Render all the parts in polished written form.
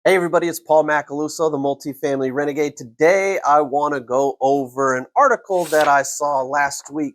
Hey everybody, it's Paul Macaluso, the Multifamily Renegade. Today I want to go over an article that I saw last week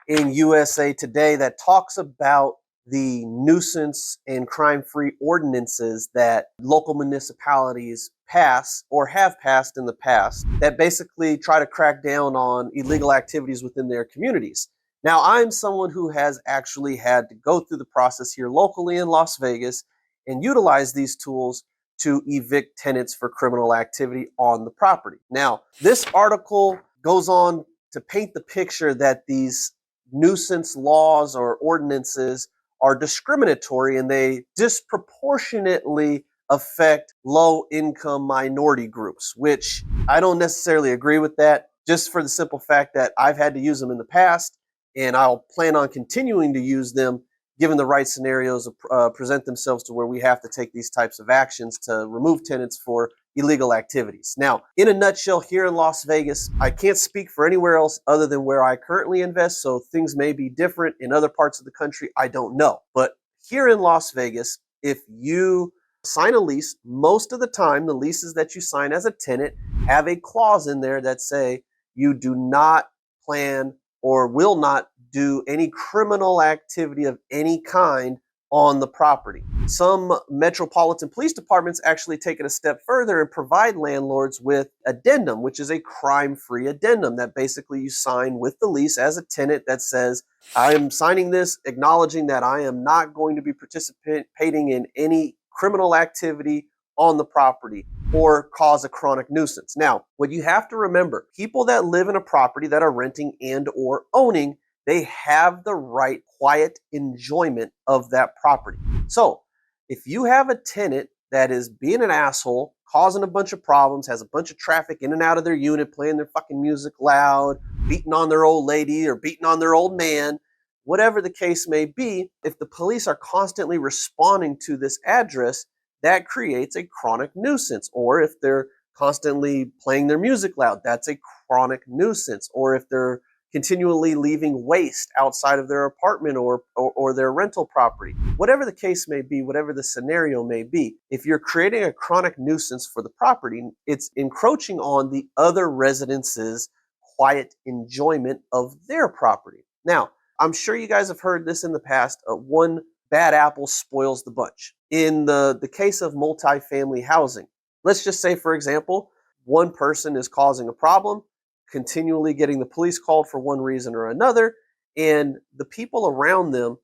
in USA Today that talks about the nuisance and crime-free ordinances that local municipalities pass or have passed in the past that basically try to crack down on illegal activities within their communities. Now, I'm someone who has actually had to go through the process here locally in Las Vegas and utilize these tools to evict tenants for criminal activity on the property. Now, this article goes on to paint the picture that these nuisance laws or ordinances are discriminatory and they disproportionately affect low income minority groups, which I don't necessarily agree with that, just for the simple fact that I've had to use them in the past and I'll plan on continuing to use them given the right scenarios present themselves to where we have to take these types of actions to remove tenants for illegal activities. Now, in a nutshell, here in Las Vegas, I can't speak for anywhere else other than where I currently invest, so things may be different in other parts of the country, I don't know. But here in Las Vegas, if you sign a lease, most of the time the leases that you sign as a tenant have a clause in there that say you do not plan or will not do any criminal activity of any kind on the property. Some metropolitan police departments actually take it a step further and provide landlords with addendum, which is a crime-free addendum that basically you sign with the lease as a tenant that says, I am signing this acknowledging that I am not going to be participating in any criminal activity on the property or cause a chronic nuisance. Now, what you have to remember, people that live in a property that are renting and or owning, they have the right quiet enjoyment of that property. So if you have a tenant that is being an asshole, causing a bunch of problems, has a bunch of traffic in and out of their unit, playing their fucking music loud, beating on their old lady or beating on their old man, whatever the case may be, if the police are constantly responding to this address, that creates a chronic nuisance. Or if they're constantly playing their music loud, that's a chronic nuisance. Or if they're continually leaving waste outside of their apartment or their rental property. Whatever the case may be, whatever the scenario may be, if you're creating a chronic nuisance for the property, it's encroaching on the other residents' quiet enjoyment of their property. Now, I'm sure you guys have heard this in the past. One bad apple spoils the bunch. In the case of multifamily housing, let's just say, for example, one person is causing a problem, continually getting the police called for one reason or another, and the people around them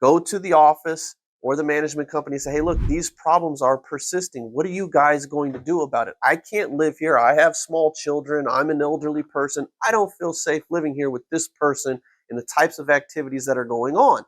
go to the office or the management company and say, hey, look, these problems are persisting. What are you guys going to do about it? I can't live here. I have small children. I'm an elderly person. I don't feel safe living here with this person and the types of activities that are going on.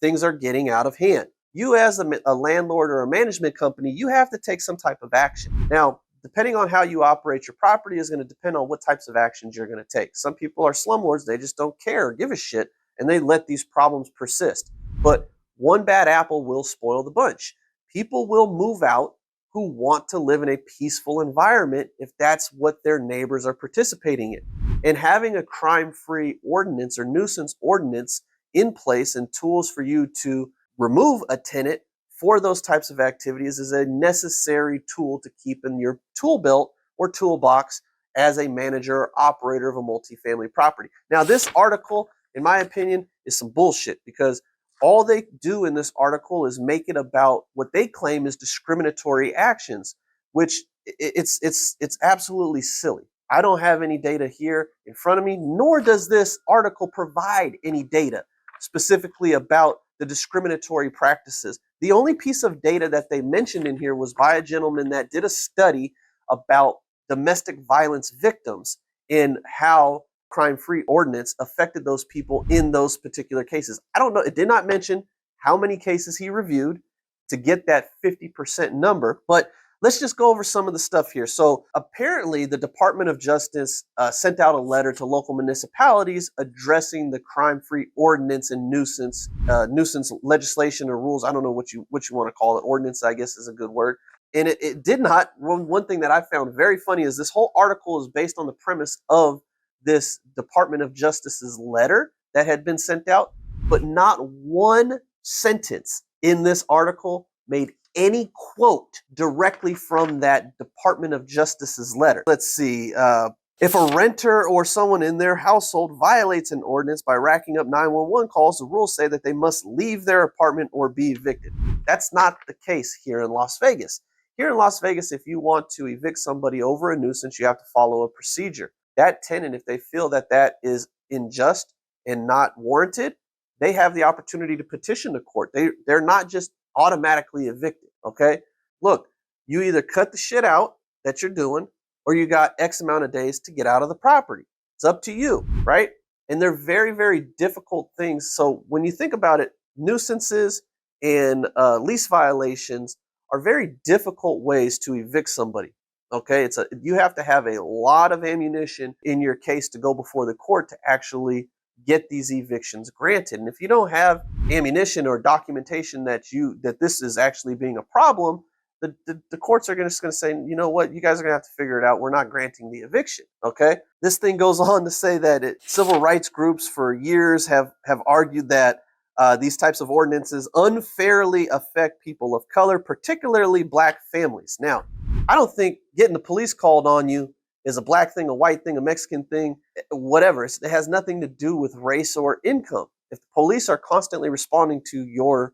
Things are getting out of hand. You as a landlord or a management company, you have to take some type of action. Now, depending on how you operate your property is going to depend on what types of actions you're going to take. Some people are slumlords. They just don't care or give a shit, and they let these problems persist. But one bad apple will spoil the bunch. People will move out who want to live in a peaceful environment if that's what their neighbors are participating in. And having a crime-free ordinance or nuisance ordinance in place and tools for you to remove a tenant for those types of activities is a necessary tool to keep in your tool belt or toolbox as a manager or operator of a multifamily property. Now, this article, in my opinion, is some bullshit because all they do in this article is make it about what they claim is discriminatory actions, which it's absolutely silly. I don't have any data here in front of me, nor does this article provide any data specifically about the discriminatory practices. The only piece of data that they mentioned in here was by a gentleman that did a study about domestic violence victims and how crime-free ordinance affected those people in those particular cases. I don't know. It did not mention how many cases he reviewed to get that 50% number, but let's just go over some of the stuff here. So apparently the Department of Justice sent out a letter to local municipalities addressing the crime-free ordinance and nuisance legislation or rules. I don't know what you want to call it. Ordinance, I guess, is a good word. And it did not. One thing that I found very funny is this whole article is based on the premise of this Department of Justice's letter that had been sent out, but not one sentence in this article made any quote directly from that Department of Justice's letter. Let's see. If a renter or someone in their household violates an ordinance by racking up 911 calls, the rules say that they must leave their apartment or be evicted. That's not the case here in Las Vegas. Here in Las Vegas, if you want to evict somebody over a nuisance, you have to follow a procedure. That tenant, if they feel that that is unjust and not warranted, they have the opportunity to petition the court. They're not just automatically evicted, okay? Look, you either cut the shit out that you're doing, or you got X amount of days to get out of the property. It's up to you, right? And they're very, very difficult things. So when you think about it, nuisances and lease violations are very difficult ways to evict somebody. Okay, you have to have a lot of ammunition in your case to go before the court to actually get these evictions granted. And if you don't have ammunition or documentation that this is actually being a problem, the courts are just going to say, you know what, you guys are going to have to figure it out. We're not granting the eviction. Okay. This thing goes on to say that civil rights groups for years have argued that these types of ordinances unfairly affect people of color, particularly black families. Now, I don't think getting the police called on you is a black thing, a white thing, a Mexican thing, whatever. It has nothing to do with race or income. If the police are constantly responding to your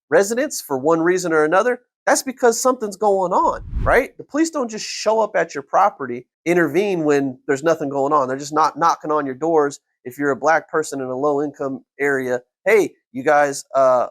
residents for one reason or another, that's because something's going on, right? The police don't just show up at your property, intervene when there's nothing going on. They're just not knocking on your doors if you're a black person in a low income area. Hey, you guys,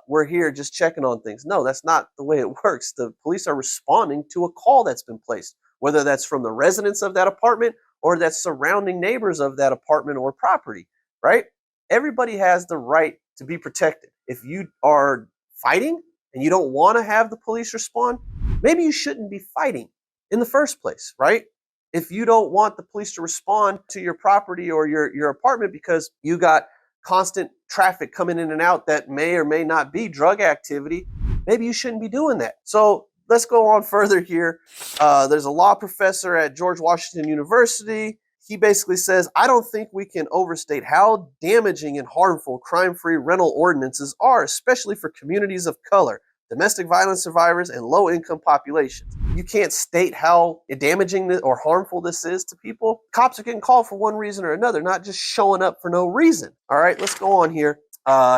we're here just checking on things. No, that's not the way it works. The police are responding to a call that's been placed, whether that's from the residents of that apartment or that's surrounding neighbors of that apartment or property, right? Everybody has the right to be protected. If you are fighting and you don't want to have the police respond, maybe you shouldn't be fighting in the first place, right? If you don't want the police to respond to your property or your apartment because you got constant traffic coming in and out that may or may not be drug activity, maybe you shouldn't be doing that. So let's go on further here. There's a law professor at George Washington University. He basically says, I don't think we can overstate how damaging and harmful crime-free rental ordinances are, especially for communities of color, domestic violence survivors, and low-income populations. You can't state how damaging or harmful this is to people. Cops are getting called for one reason or another, not just showing up for no reason. All right, let's go on here.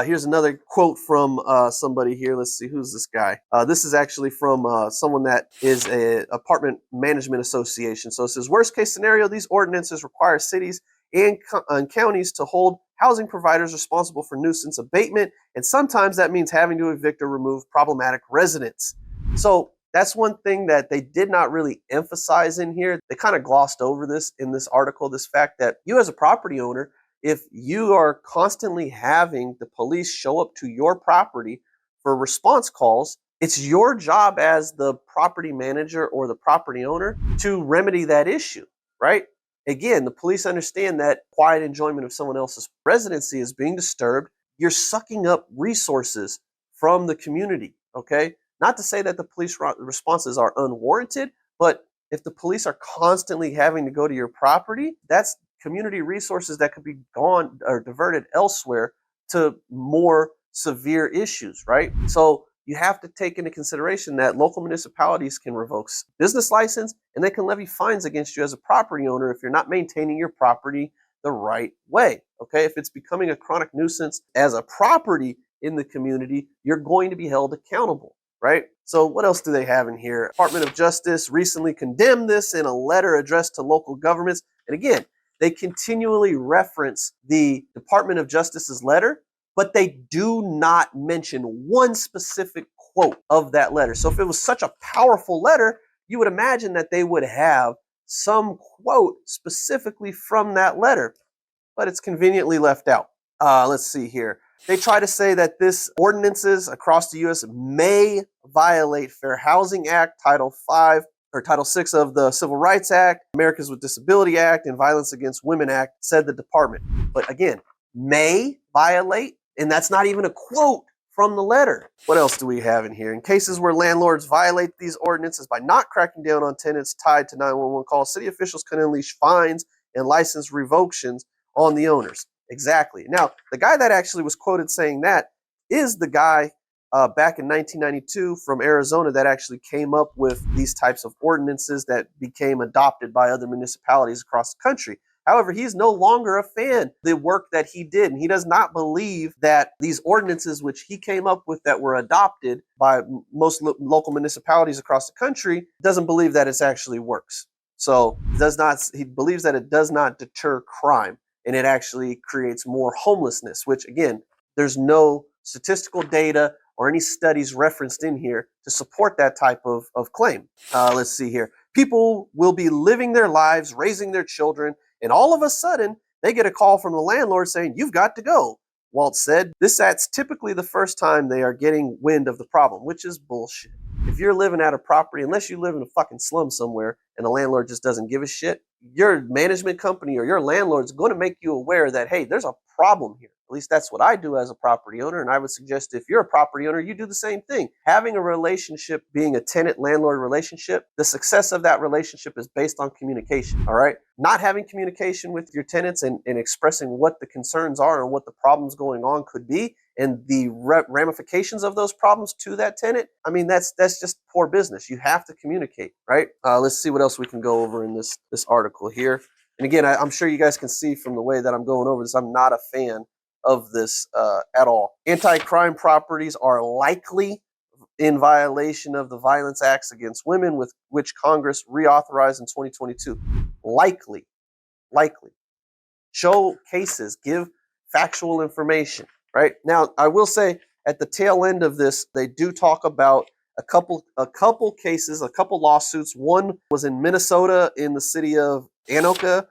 Here's another quote from somebody here. Let's see, who's this guy? This is actually from someone that is an apartment management association. So it says, worst case scenario, these ordinances require cities and counties to hold housing providers responsible for nuisance abatement, and sometimes that means having to evict or remove problematic residents. So that's one thing that they did not really emphasize in here. They kind of glossed over this in this article, this fact that you as a property owner, if you are constantly having the police show up to your property for response calls, it's your job as the property manager or the property owner to remedy that issue, right? Again, the police understand that quiet enjoyment of someone else's residency is being disturbed. You're sucking up resources from the community, okay? Not to say that the police responses are unwarranted, but if the police are constantly having to go to your property, that's community resources that could be gone or diverted elsewhere to more severe issues, right? So you have to take into consideration that local municipalities can revoke business license and they can levy fines against you as a property owner if you're not maintaining your property the right way, okay? If it's becoming a chronic nuisance as a property in the community, you're going to be held accountable, right? So what else do they have in here? Department of Justice recently condemned this in a letter addressed to local governments. And again, they continually reference the Department of Justice's letter, but they do not mention one specific quote of that letter. So if it was such a powerful letter, you would imagine that they would have some quote specifically from that letter, but it's conveniently left out. Let's see here. They try to say that this ordinances across the U.S. may violate Fair Housing Act, Title 5, or Title 6 of the Civil Rights Act, Americans with Disability Act, and Violence Against Women Act, said the department. But again, may violate, and that's not even a quote from the letter. What else do we have in here? In cases where landlords violate these ordinances by not cracking down on tenants tied to 911 calls, city officials can unleash fines and license revocations on the owners. Exactly. Now, the guy that actually was quoted saying that is the guy back in 1992 from Arizona that actually came up with these types of ordinances that became adopted by other municipalities across the country. However, he's no longer a fan of the work that he did, and he does not believe that these ordinances which he came up with that were adopted by most local municipalities across the country, doesn't believe that it actually works. So he believes that it does not deter crime, and it actually creates more homelessness, which again, there's no statistical data or any studies referenced in here to support that type of claim. Let's see here. People will be living their lives, raising their children, and all of a sudden, they get a call from the landlord saying, "You've got to go." Walt said, that's typically the first time they are getting wind of the problem, which is bullshit. If you're living at a property, unless you live in a fucking slum somewhere and the landlord just doesn't give a shit, your management company or your landlord's going to make you aware that, hey, there's a problem here. At least that's what I do as a property owner. And I would suggest if you're a property owner, you do the same thing. Having a relationship, being a tenant-landlord relationship, the success of that relationship is based on communication, all right? Not having communication with your tenants and expressing what the concerns are and what the problems going on could be and the ramifications of those problems to that tenant, I mean, that's just poor business. You have to communicate, right? Let's see what else we can go over in this article here. And again, I'm sure you guys can see from the way that I'm going over this, I'm not a fan of this at all. Anti-crime properties are likely in violation of the Violence Acts Against Women, with which Congress reauthorized in 2022. Likely. Show cases, give factual information, right? Now, I will say at the tail end of this, they do talk about a couple cases, a couple lawsuits. One was in Minnesota in the city of Anoka,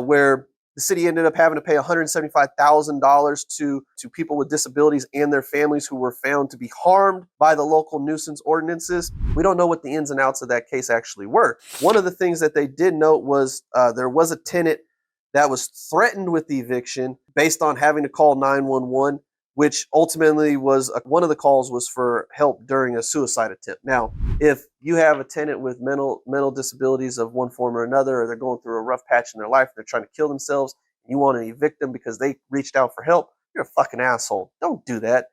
where the city ended up having to pay $175,000 to people with disabilities and their families who were found to be harmed by the local nuisance ordinances. We don't know what the ins and outs of that case actually were. One of the things that they did note was there was a tenant that was threatened with eviction based on having to call 911, which ultimately was one of the calls was for help during a suicide attempt. Now, if you have a tenant with mental disabilities of one form or another, or they're going through a rough patch in their life, they're trying to kill themselves, and you want to evict them because they reached out for help, you're a fucking asshole. Don't do that.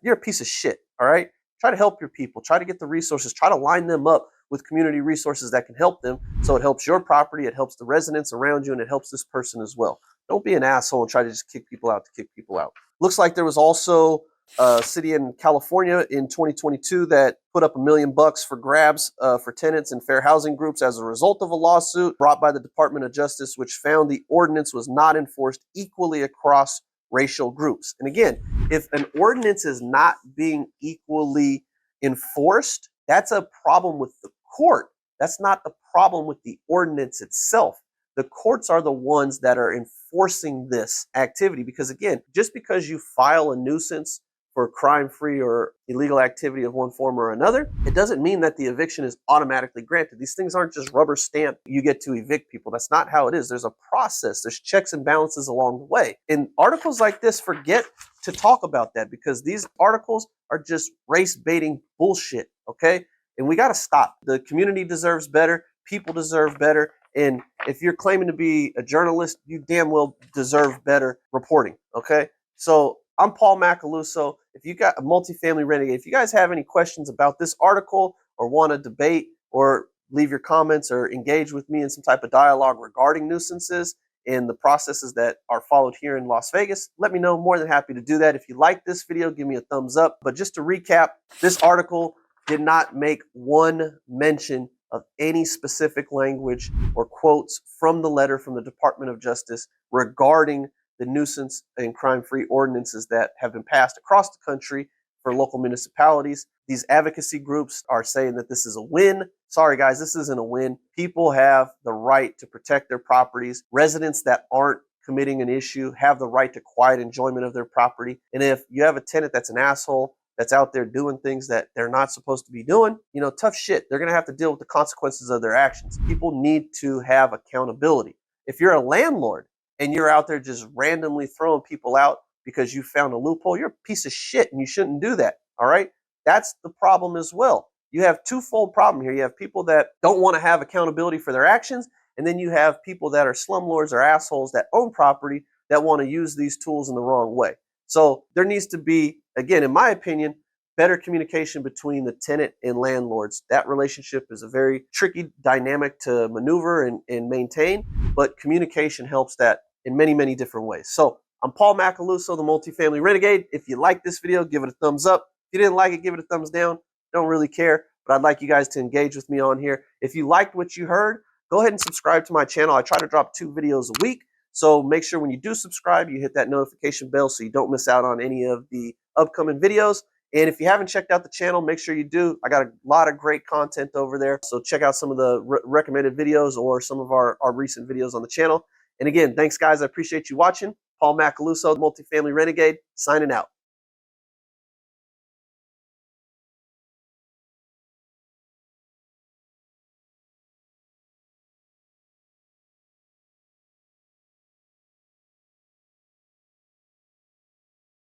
You're a piece of shit, all right? Try to help your people. Try to get the resources. Try to line them up with community resources that can help them, so it helps your property, it helps the residents around you, and it helps this person as well. Don't be an asshole and try to just kick people out to kick people out. Looks like there was also a city in California in 2022 that put up $1 million for grabs for tenants and fair housing groups as a result of a lawsuit brought by the Department of Justice, which found the ordinance was not enforced equally across racial groups. And again, if an ordinance is not being equally enforced, that's a problem with the court. That's not the problem with the ordinance itself. The courts are the ones that are enforcing this activity because, again, just because you file a nuisance for crime-free or illegal activity of one form or another, it doesn't mean that the eviction is automatically granted. These things aren't just rubber stamped, you get to evict people. That's not how it is. There's a process. There's checks and balances along the way. And articles like this forget to talk about that because these articles are just race-baiting bullshit, okay? And we got to stop. The community deserves better. People deserve better. And if you're claiming to be a journalist, you damn well deserve better reporting, okay? So I'm Paul Macaluso. If you got a multifamily renegade, if you guys have any questions about this article or want to debate or leave your comments or engage with me in some type of dialogue regarding nuisances and the processes that are followed here in Las Vegas, let me know. I'm more than happy to do that. If you like this video, give me a thumbs up. But just to recap, this article did not make one mention of any specific language or quotes from the letter from the Department of Justice regarding the nuisance and crime-free ordinances that have been passed across the country for local municipalities. These advocacy groups are saying that this is a win. Sorry, guys, this isn't a win. People have the right to protect their properties. Residents that aren't committing an issue have the right to quiet enjoyment of their property. And if you have a tenant that's an asshole, that's out there doing things that they're not supposed to be doing, tough shit. They're going to have to deal with the consequences of their actions. People need to have accountability. If you're a landlord and you're out there just randomly throwing people out because you found a loophole, you're a piece of shit and you shouldn't do that, all right? That's the problem as well. You have twofold problem here. You have people that don't want to have accountability for their actions, and then you have people that are slumlords or assholes that own property that want to use these tools in the wrong way. So there needs to be, again, in my opinion, better communication between the tenant and landlords. That relationship is a very tricky dynamic to maneuver and maintain, but communication helps that in many, many different ways. So I'm Paul Macaluso, the Multifamily Renegade. If you like this video, give it a thumbs up. If you didn't like it, give it a thumbs down. Don't really care, but I'd like you guys to engage with me on here. If you liked what you heard, go ahead and subscribe to my channel. I try to drop 2 videos a week. So make sure when you do subscribe, you hit that notification bell so you don't miss out on any of the upcoming videos. And if you haven't checked out the channel, make sure you do. I got a lot of great content over there. So check out some of the recommended videos or some of our recent videos on the channel. And again, thanks guys. I appreciate you watching. Paul Macaluso, Multifamily Renegade, signing out.